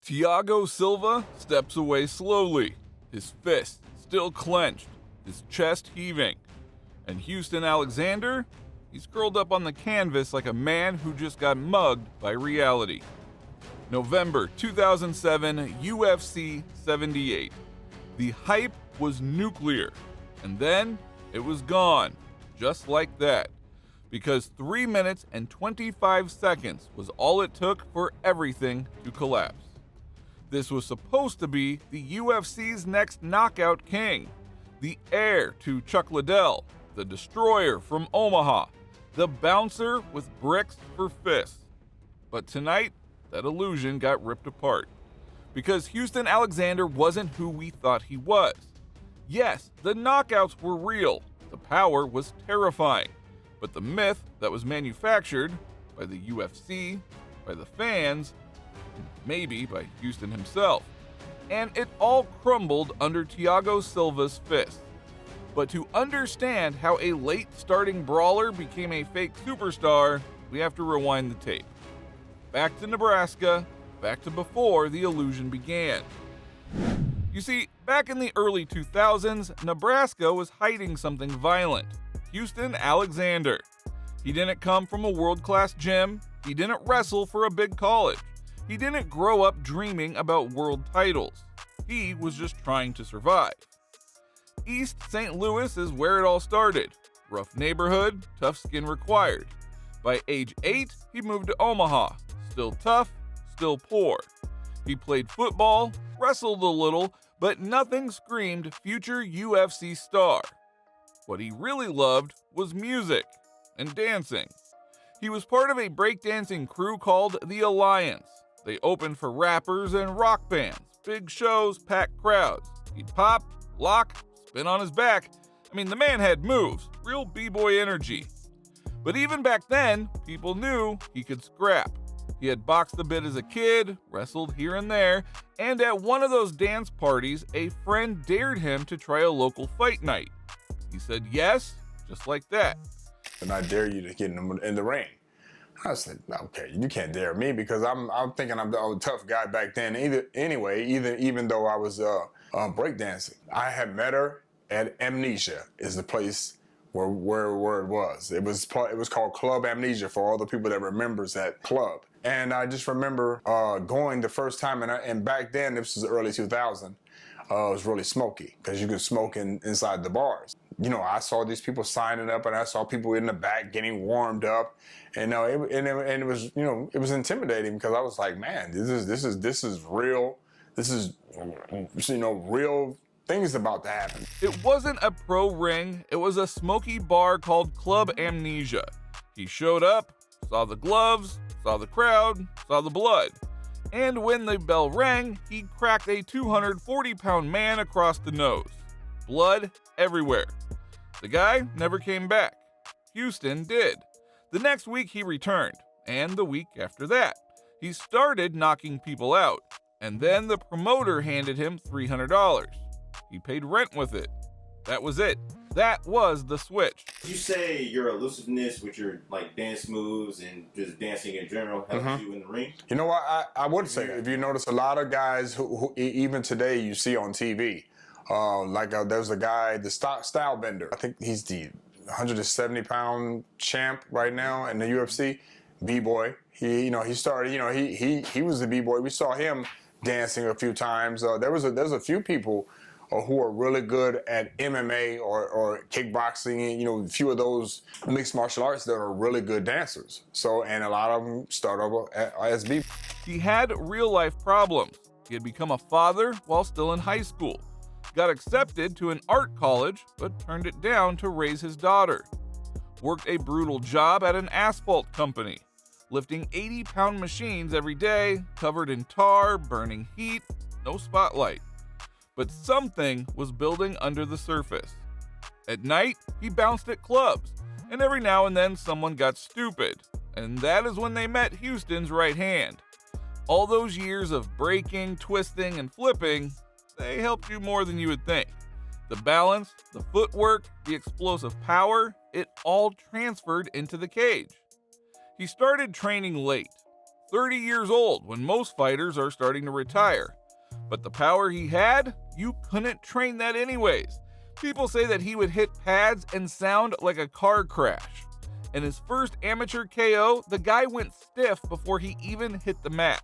Thiago Silva steps away slowly, his fists still clenched, his chest heaving. And Houston Alexander, he's curled up on the canvas like a man who just got mugged by reality. November 2007, UFC 78. The hype was nuclear, and then it was gone, just like that, because 3 minutes and 25 seconds was all it took for everything to collapse. This was supposed to be the UFC's next knockout king, the heir to Chuck Liddell, the destroyer from Omaha, the bouncer with bricks for fists. But tonight, that illusion got ripped apart, because Houston Alexander wasn't who we thought he was. Yes, the knockouts were real, the power was terrifying, but the myth that was manufactured by the UFC, by the fans, maybe by Houston himself, and it all crumbled under Thiago Silva's fist. But to understand how a late starting brawler became a fake superstar, we have to rewind the tape. Back to Nebraska, back to before the illusion began. You see, back in the early 2000s, Nebraska was hiding something violent. Houston Alexander. He didn't come from a world-class gym, he didn't wrestle for a big college. He didn't grow up dreaming about world titles. He was just trying to survive. East St. Louis is where it all started. Rough neighborhood, tough skin required. By age 8, he moved to Omaha. Still tough, still poor. He played football, wrestled a little, but nothing screamed future UFC star. What he really loved was music and dancing. He was part of a breakdancing crew called the Alliance. They opened for rappers and rock bands, big shows, packed crowds. He'd pop, lock, spin on his back. I mean, the man had moves, real b-boy energy. But even back then, people knew he could scrap. He had boxed a bit as a kid, wrestled here and there, and at one of those dance parties, a friend dared him to try a local fight night. He said yes, just like that. And I dare you to get in the ring. I said, okay, you can't dare me because I'm thinking I'm a tough guy back then. Even though I was breakdancing, I had met her at Amnesia, is the place where it was. It was called Club Amnesia for all the people that remembers that club. And I just remember going the first time, and back then, this was early 2000. It was really smoky because you could smoke inside the bars. You know, I saw these people signing up, and I saw people in the back getting warmed up, and it was, you know, it was intimidating because I was like, man, this is real. This is, you know, real things about to happen. It wasn't a pro ring. It was a smoky bar called Club Amnesia. He showed up, saw the gloves, saw the crowd, saw the blood. And when the bell rang, he cracked a 240-pound man across the nose. Blood everywhere. The guy never came back. Houston did. The next week he returned, and the week after that. He started knocking people out, and then the promoter handed him $300. He paid rent with it. That was it. That was the switch. Did you say your elusiveness with your dance moves and just dancing in general helped you in the ring? You know what, I would say, if you notice a lot of guys who even today you see on TV, there's a guy, the style bender. I think he's the 170-pound champ right now in the UFC, B-boy. He started, he was the B-boy. We saw him dancing a few times. There's a few people who are really good at MMA or kickboxing, a few of those mixed martial arts that are really good dancers. So, and a lot of them start over as B. He had real-life problems. He had become a father while still in high school. Got accepted to an art college, but turned it down to raise his daughter. Worked a brutal job at an asphalt company, lifting 80-pound machines every day, covered in tar, burning heat, no spotlight. But something was building under the surface. At night, he bounced at clubs, and every now and then someone got stupid, and that is when they met Houston's right hand. All those years of breaking, twisting, and flipping, they helped you more than you would think. The balance, the footwork, the explosive power, it all transferred into the cage. He started training late, 30 years old when most fighters are starting to retire. But the power he had, you couldn't train that anyways. People say that he would hit pads and sound like a car crash. In his first amateur KO, the guy went stiff before he even hit the mat.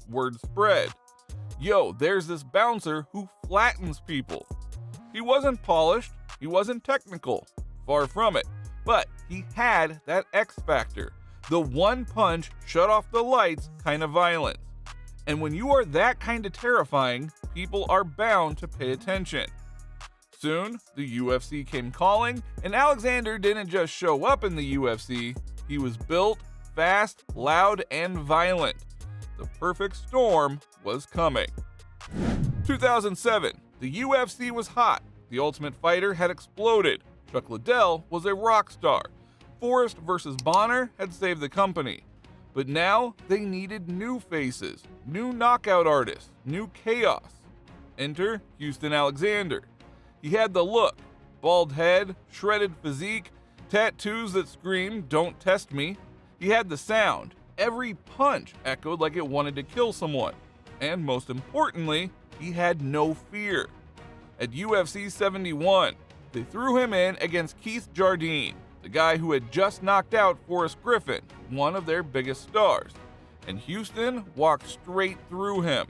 Word spread. Yo, there's this bouncer who flattens people. He wasn't polished, he wasn't technical, far from it, but he had that X factor, the one punch shut off the lights kind of violence. And when you are that kind of terrifying, people are bound to pay attention. Soon, the UFC came calling, and Alexander didn't just show up in the UFC, he was built, fast, loud, and violent. The perfect storm was coming. 2007, the UFC was hot. The Ultimate Fighter had exploded. Chuck Liddell was a rock star. Forrest versus Bonner had saved the company. But now they needed new faces, new knockout artists, new chaos. Enter Houston Alexander. He had the look, bald head, shredded physique, tattoos that screamed, "Don't test me." He had the sound. Every punch echoed like it wanted to kill someone. And most importantly, he had no fear. At UFC 71, they threw him in against Keith Jardine, the guy who had just knocked out Forrest Griffin, one of their biggest stars. And Houston walked straight through him.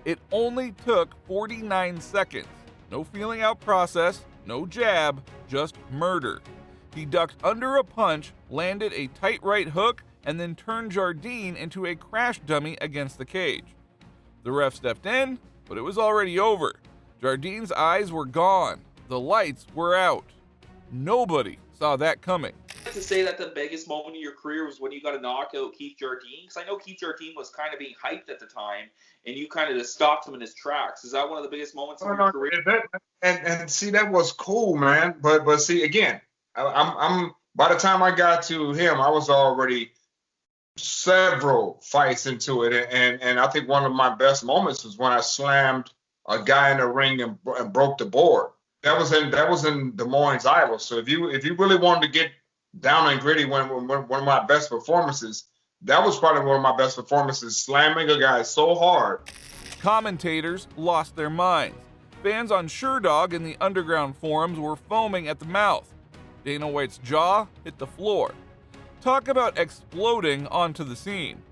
It only took 49 seconds. No feeling out process, no jab, just murder. He ducked under a punch, landed a tight right hook, and then turned Jardine into a crash dummy against the cage. The ref stepped in, but it was already over. Jardine's eyes were gone. The lights were out. Nobody saw that coming. To say that the biggest moment of your career was when you got to knock out Keith Jardine? Because I know Keith Jardine was kind of being hyped at the time, and you kind of just stopped him in his tracks. Is that one of the biggest moments of your career? And see, that was cool, man. But see, again, I'm by the time I got to him, I was already several fights into it, and I think one of my best moments was when I slammed a guy in the ring and broke the board. That was in Des Moines, Iowa. So if you really wanted to get down and gritty, one of my best performances, that was probably one of my best performances, slamming a guy so hard. Commentators lost their minds. Fans on SureDog in the underground forums were foaming at the mouth. Dana White's jaw hit the floor. Talk about exploding onto the scene.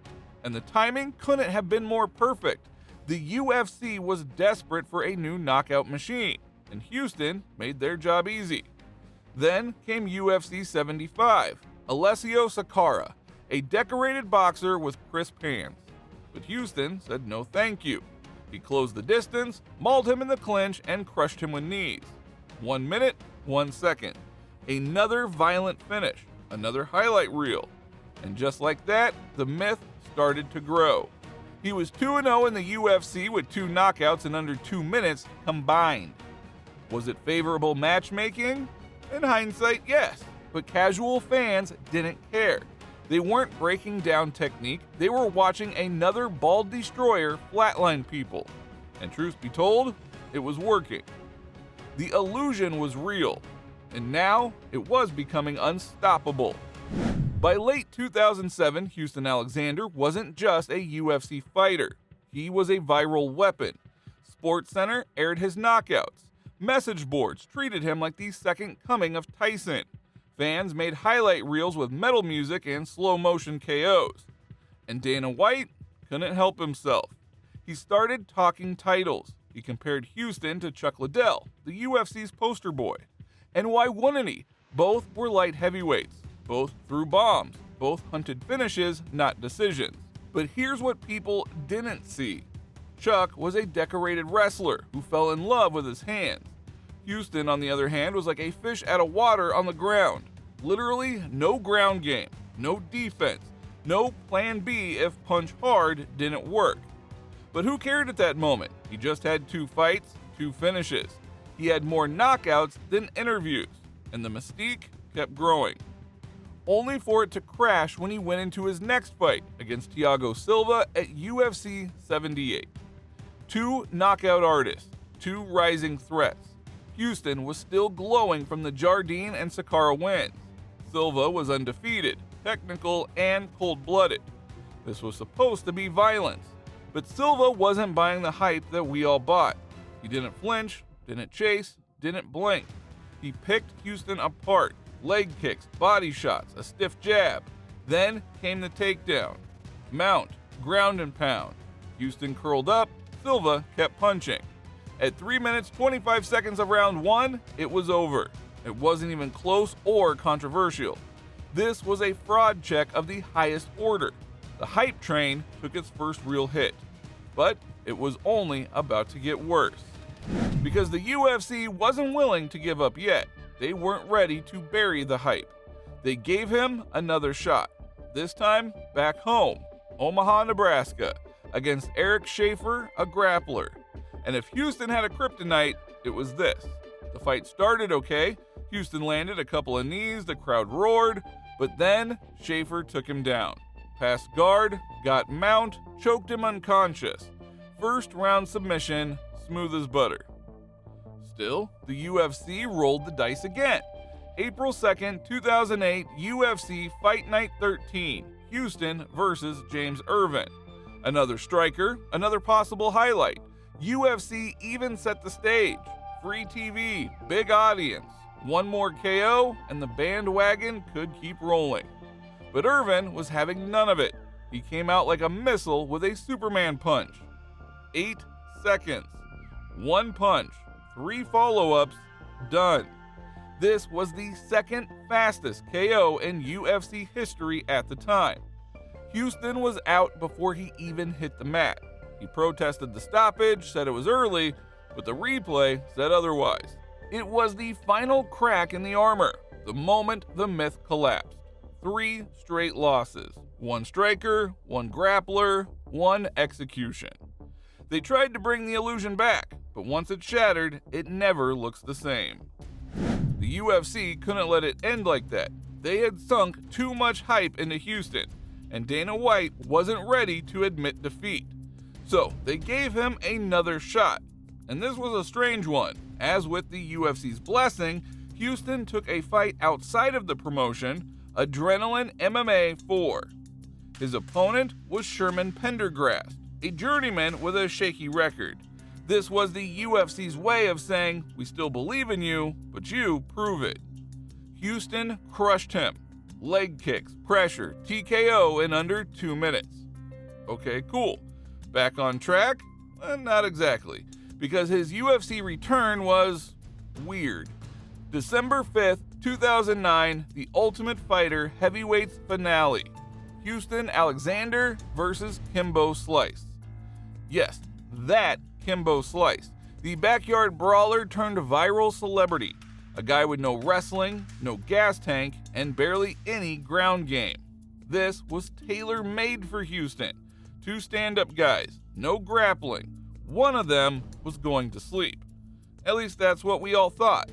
And the timing couldn't have been more perfect. The UFC was desperate for a new knockout machine, and Houston made their job easy. Then came UFC 75, Alessio Sakara, a decorated boxer with crisp hands. But Houston said no thank you. He closed the distance, mauled him in the clinch, and crushed him with knees. 1 minute, 1 second. Another violent finish, another highlight reel. And just like that, the myth started to grow. He was 2-0 in the UFC with 2 knockouts in under 2 minutes combined. Was it favorable matchmaking? In hindsight, yes, but casual fans didn't care. They weren't breaking down technique, they were watching another bald destroyer flatline people. And truth be told, it was working. The illusion was real, and now it was becoming unstoppable. By late 2007, Houston Alexander wasn't just a UFC fighter. He was a viral weapon. SportsCenter aired his knockouts. Message boards treated him like the second coming of Tyson. Fans made highlight reels with metal music and slow motion KOs. And Dana White couldn't help himself. He started talking titles. He compared Houston to Chuck Liddell, the UFC's poster boy. And why wouldn't he? Both were light heavyweights. Both threw bombs. Both hunted finishes, not decisions. But here's what people didn't see. Chuck was a decorated wrestler who fell in love with his hands. Houston, on the other hand, was like a fish out of water on the ground. Literally no ground game, no defense, no plan B if punch hard didn't work. But who cared at that moment? He just had 2 fights, 2 finishes. He had more knockouts than interviews, and the mystique kept growing. Only for it to crash when he went into his next fight against Thiago Silva at UFC 78. 2 knockout artists, 2 rising threats. Houston was still glowing from the Jardine and Sakara wins. Silva was undefeated, technical, and cold-blooded. This was supposed to be violence, but Silva wasn't buying the hype that we all bought. He didn't flinch, didn't chase, didn't blink. He picked Houston apart. Leg kicks, body shots, a stiff jab. Then came the takedown. Mount, ground and pound. Houston curled up, Silva kept punching. At 3 minutes 25 seconds of round 1, it was over. It wasn't even close or controversial. This was a fraud check of the highest order. The hype train took its first real hit. But it was only about to get worse. Because the UFC wasn't willing to give up yet. They weren't ready to bury the hype. They gave him another shot. This time, back home, Omaha, Nebraska, against Eric Schaefer, a grappler. And if Houston had a kryptonite, it was this. The fight started okay. Houston landed a couple of knees, the crowd roared, but then Schaefer took him down. Passed guard, got mount, choked him unconscious. First round submission, smooth as butter. Still, the UFC rolled the dice again. April 2nd, 2008, UFC Fight Night 13, Houston versus James Irvin. Another striker, another possible highlight. UFC even set the stage. Free TV, big audience. One more KO, and the bandwagon could keep rolling. But Irvin was having none of it. He came out like a missile with a Superman punch. 8 seconds. One punch. 3 follow-ups. Done. This was the second fastest KO in UFC history at the time. Houston was out before he even hit the mat. He protested the stoppage, said it was early, but the replay said otherwise. It was the final crack in the armor, the moment the myth collapsed. 3 straight losses. 1 striker, 1 grappler, 1 execution. They tried to bring the illusion back, but once it shattered, it never looks the same. The UFC couldn't let it end like that. They had sunk too much hype into Houston, and Dana White wasn't ready to admit defeat. So they gave him another shot. And this was a strange one. As with the UFC's blessing, Houston took a fight outside of the promotion, Adrenaline MMA 4. His opponent was Sherman Pendergrast, a journeyman with a shaky record. This was the UFC's way of saying, we still believe in you, but you prove it. Houston crushed him. Leg kicks, pressure, TKO in under 2 minutes. Okay, cool. Back on track? Not exactly, because his UFC return was weird. December 5th, 2009, The Ultimate Fighter Heavyweights Finale. Houston Alexander versus Kimbo Slice. Yes, that Kimbo Slice. The backyard brawler turned viral celebrity. A guy with no wrestling, no gas tank, and barely any ground game. This was tailor-made for Houston. 2 stand-up guys, no grappling. One of them was going to sleep. At least that's what we all thought.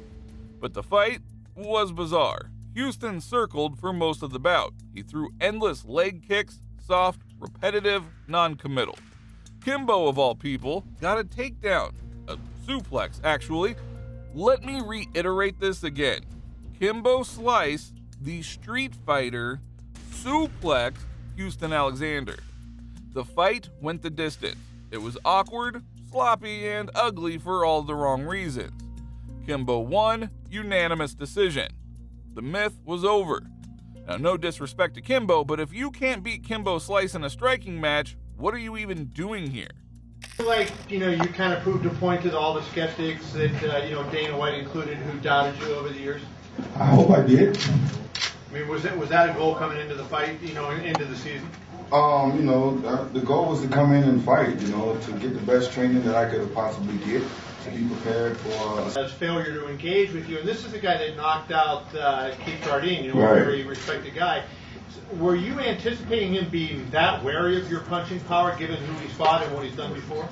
But the fight was bizarre. Houston circled for most of the bout. He threw endless leg kicks, soft, repetitive, non-committal. Kimbo, of all people, got a takedown. A suplex, actually. Let me reiterate this again. Kimbo Slice, the Street Fighter, suplex Houston Alexander. The fight went the distance. It was awkward, sloppy, and ugly for all the wrong reasons. Kimbo won, unanimous decision. The myth was over. Now, no disrespect to Kimbo, but if you can't beat Kimbo Slice in a striking match, what are you even doing here? Like, you kind of proved a point to all the skeptics that, Dana White included, who doubted you over the years? I hope I did. I mean, was that a goal coming into the fight, into the season? The goal was to come in and fight, to get the best training that I could possibly get, to be prepared for His failure to engage with you, and this is the guy that knocked out Keith Jardine, right. A very respected guy. Were you anticipating him being that wary of your punching power, given who he's fought and what he's done before?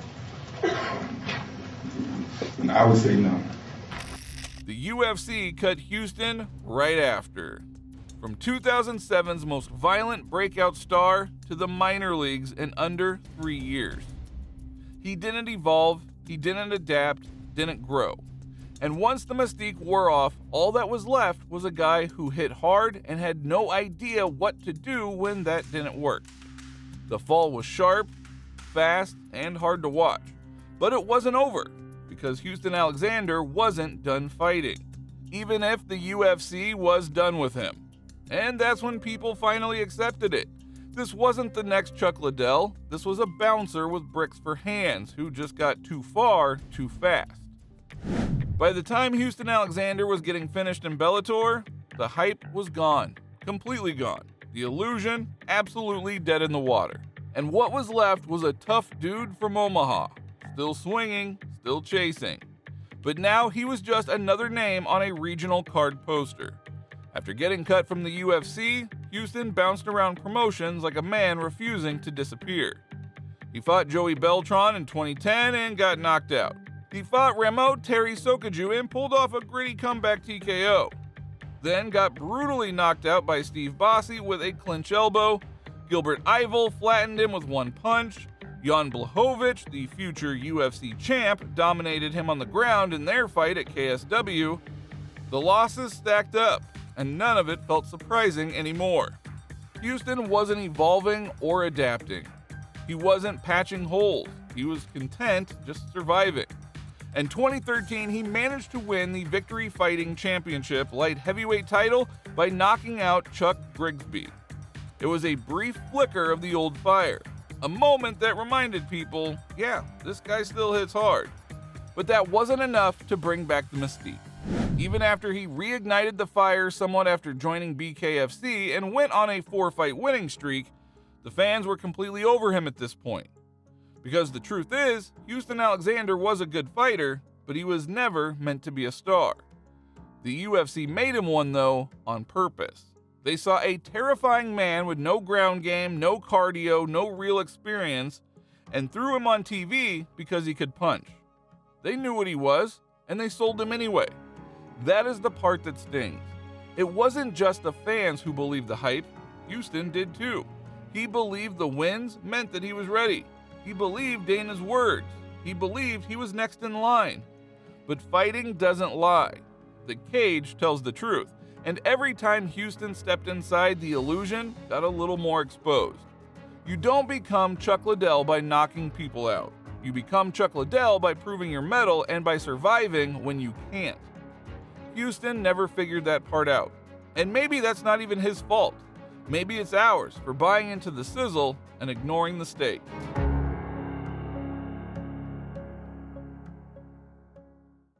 I would say no. The UFC cut Houston right after. From 2007's most violent breakout star to the minor leagues in under 3 years. He didn't evolve, he didn't adapt, didn't grow. And once the mystique wore off, all that was left was a guy who hit hard and had no idea what to do when that didn't work. The fall was sharp, fast, and hard to watch. But it wasn't over, because Houston Alexander wasn't done fighting, even if the UFC was done with him. And that's when people finally accepted it. This wasn't the next Chuck Liddell, this was a bouncer with bricks for hands who just got too far too fast. By the time Houston Alexander was getting finished in Bellator, the hype was gone, completely gone. The illusion, absolutely dead in the water. And what was left was a tough dude from Omaha, still swinging, still chasing. But now he was just another name on a regional card poster. After getting cut from the UFC, Houston bounced around promotions like a man refusing to disappear. He fought Joey Beltran in 2010 and got knocked out. He fought Ramo Terry Sokaju and pulled off a gritty comeback TKO. Then got brutally knocked out by Steve Bossie with a clinch elbow. Gilbert Yvel flattened him with one punch. Jan Blachowicz, the future UFC champ, dominated him on the ground in their fight at KSW. The losses stacked up, and none of it felt surprising anymore. Houston wasn't evolving or adapting. He wasn't patching holes. He was content just surviving. In 2013, he managed to win the Victory Fighting Championship light heavyweight title by knocking out Chuck Grigsby. It was a brief flicker of the old fire, a moment that reminded people, yeah, this guy still hits hard. But that wasn't enough to bring back the mystique. Even after he reignited the fire somewhat after joining BKFC and went on a 4-fight winning streak, the fans were completely over him at this point. Because the truth is, Houston Alexander was a good fighter, but he was never meant to be a star. The UFC made him one, though, on purpose. They saw a terrifying man with no ground game, no cardio, no real experience, and threw him on TV because he could punch. They knew what he was, and they sold him anyway. That is the part that stings. It wasn't just the fans who believed the hype, Houston did too. He believed the wins meant that he was ready. He believed Dana's words. He believed he was next in line. But fighting doesn't lie. The cage tells the truth. And every time Houston stepped inside, the illusion got a little more exposed. You don't become Chuck Liddell by knocking people out. You become Chuck Liddell by proving your mettle and by surviving when you can't. Houston never figured that part out. And maybe that's not even his fault. Maybe it's ours for buying into the sizzle and ignoring the steak.